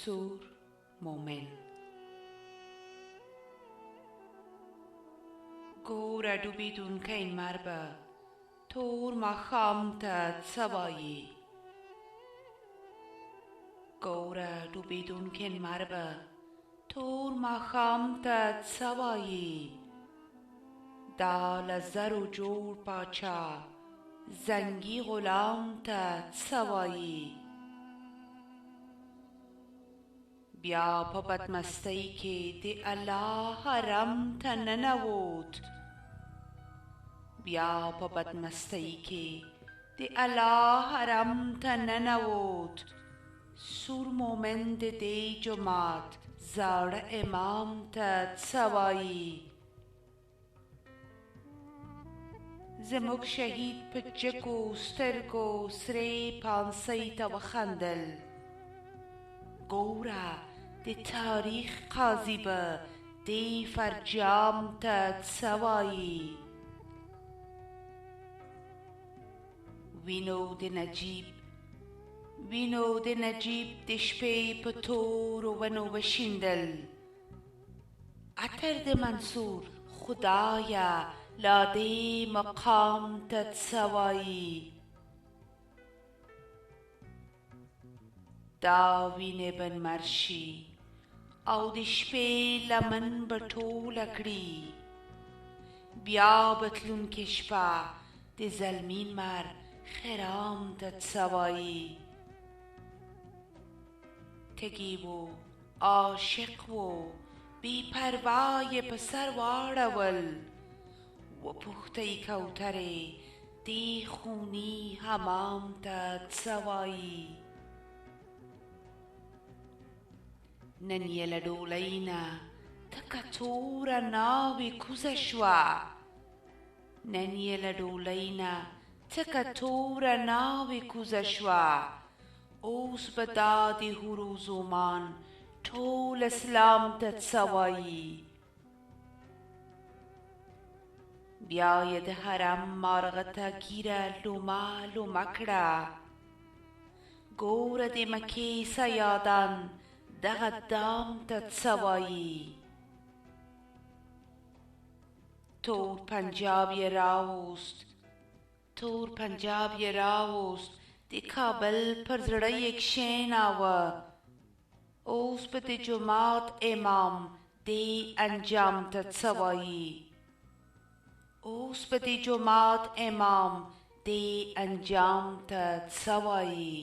سور مومن. گوره دوبیدون که این مربه تور مخام تا سوایی. گوره دوبیدون که این مربه تور مخام تا سوایی. دال زر و جور پاچا زنگی غلام تا سوایی. بیا پا بدمستی که دی الله حرم تا ننوود. بیا پا بدمستی که دی الله حرم تا ننوود. سور مومن دی جماعت زار امام تا سوایی. زموږ شهید په جګو سترګو سرې پانسۍ ته وخندل. ګوره د تاریخ قاضي به دې فرجام ته څه وایي. وینو د نجیب د شپې په تورو ونو وشیندل. عطر د منصور خدایه لا دې مقام ته څه وایي. دا وینې به نمر شي او د شپې لمن به ټوله کړي. بیا به تلونکې شپه د زلمي لمر خرام ته څه وایي. تږي و عاشق و بې پروا یې په سر واړول. وپوښتئ کوترې دې خوني حمام ته څه وایي. نن یې له ډولۍ نه تکه توره ناوې کوزه شوه. نن یې له ډولۍ نه تکه توره ناوې کوزه شوه. اوس به دا د حورو زومان ټول اسلام ته څه وایي. بیا یې د حرم مارغه ته ږیره لومه لومه کړه. ګوره د مکې صیادان دغه دام ته څه وایي. تور پنجاب یې راوست د کابل پر زړه یې کښېناوه. اوس به د جومات امام دې انجام ته څه وایي. اوس به د جومات امام دې انجام ته څه وایي.